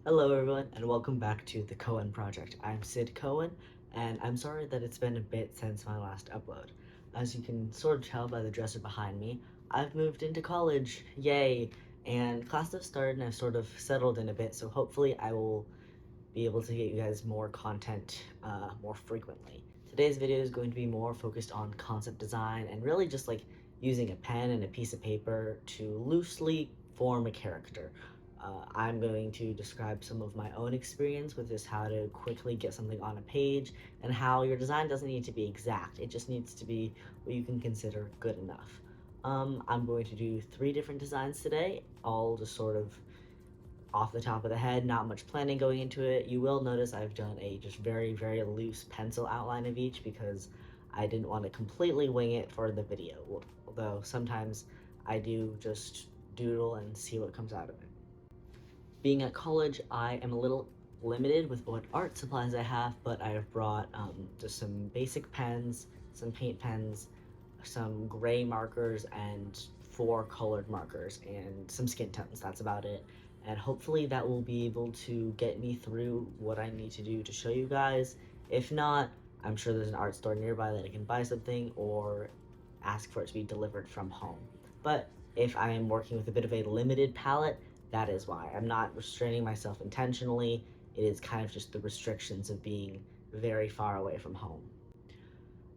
Hello everyone and welcome back to the Cohen Project. I'm Sid Cohen and I'm sorry that it's been a bit since my last upload. As you can sort of tell by the dresser behind me, I've moved into college, yay! And class has started and I've sort of settled in a bit, so hopefully I will be able to get you guys more content more frequently. Today's video is going to be more focused on concept design and really just like using a pen and a piece of paper to loosely form a character. I'm going to describe some of my own experience with just how to quickly get something on a page and how your design doesn't need to be exact. It just needs to be what you can consider good enough. I'm going to do 3 different designs today, all just sort of off the top of the head, not much planning going into it. You will notice I've done a just very loose pencil outline of each because I didn't want to completely wing it for the video, although sometimes I do just doodle and see what comes out of it. Being at college, I am a little limited with what art supplies I have, but I have brought just some basic pens, some paint pens, some gray markers, and 4 colored markers, and some skin tones. That's about it. And hopefully that will be able to get me through what I need to do to show you guys. If not, I'm sure there's an art store nearby that I can buy something or ask for it to be delivered from home. But if I am working with a bit of a limited palette, that is why. I'm not restraining myself intentionally. It is kind of just the restrictions of being very far away from home.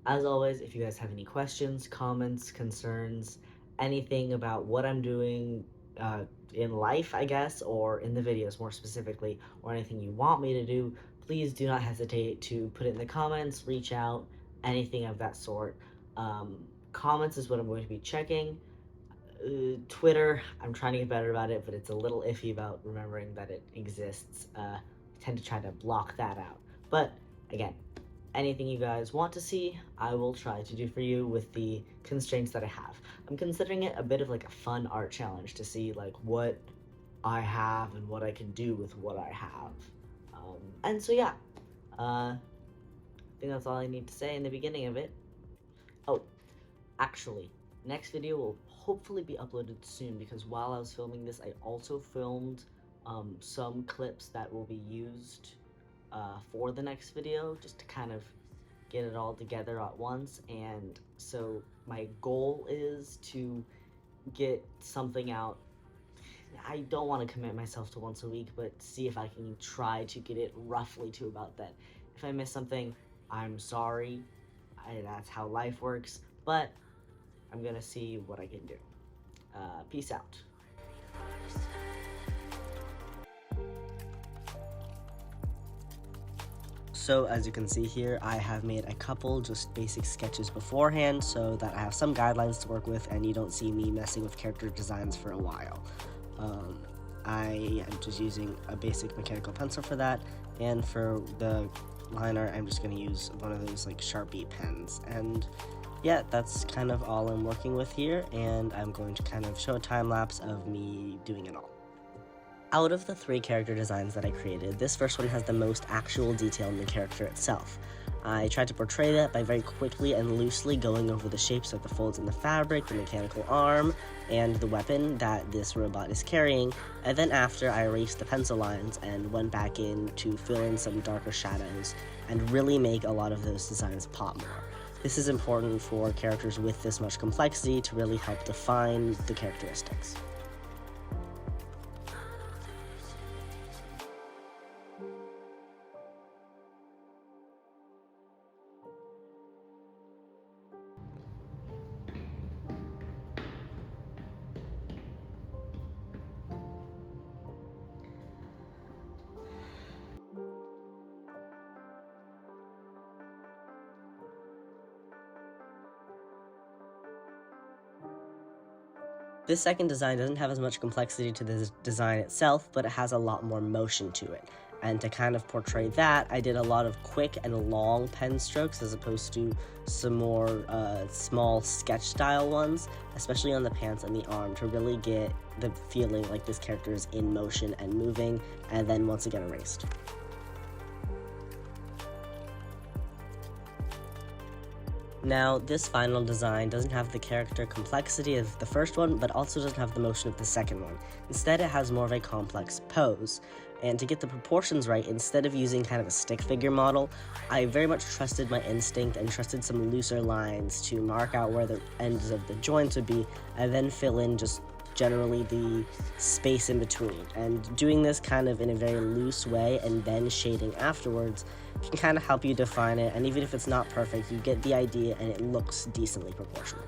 As always, if you guys have any questions, comments, concerns, anything about what I'm doing in life, I guess, or in the videos more specifically, or anything you want me to do, please do not hesitate to put it in the comments, reach out, anything of that sort. Comments is what I'm going to be checking. Twitter, I'm trying to get better about it, but it's a little iffy about remembering that it exists. I tend to try to block that out. But again, anything you guys want to see, I will try to do for you with the constraints that I have. I'm considering it a bit of like a fun art challenge to see like what I have and what I can do with what I have. And so yeah, I think that's all I need to say in the beginning of it. Oh, actually, next video will hopefully be uploaded soon because while I was filming this, I also filmed some clips that will be used for the next video just to kind of get it all together at once. And so my goal is to get something out. I don't want to commit myself to once a week, but see if I can try to get it roughly to about that. If I miss something, I'm sorry. That's how life works, but I'm gonna see what I can do. Peace out. So as you can see here, I have made a couple just basic sketches beforehand so that I have some guidelines to work with and you don't see me messing with character designs for a while. I am just using a basic mechanical pencil for that, and for the liner I'm just going to use one of those like Sharpie pens. And yeah, that's kind of all I'm working with here, and I'm going to kind of show a time lapse of me doing it all. Out of the 3 character designs that I created, this first one has the most actual detail in the character itself. I tried to portray that by very quickly and loosely going over the shapes of the folds in the fabric, the mechanical arm, and the weapon that this robot is carrying, and then after I erased the pencil lines and went back in to fill in some darker shadows and really make a lot of those designs pop more. This is important for characters with this much complexity to really help define the characteristics. This second design doesn't have as much complexity to the design itself, but it has a lot more motion to it. And to kind of portray that, I did a lot of quick and long pen strokes as opposed to some more small sketch style ones, especially on the pants and the arm, to really get the feeling like this character is in motion and moving, and then once again erased. Now, this final design doesn't have the character complexity of the first one, but also doesn't have the motion of the second one. Instead, it has more of a complex pose. And to get the proportions right, instead of using kind of a stick figure model, I very much trusted my instinct and trusted some looser lines to mark out where the ends of the joints would be, and then fill in just generally the space in between. And doing this kind of in a very loose way and then shading afterwards can kind of help you define it, and even if it's not perfect, you get the idea and it looks decently proportional.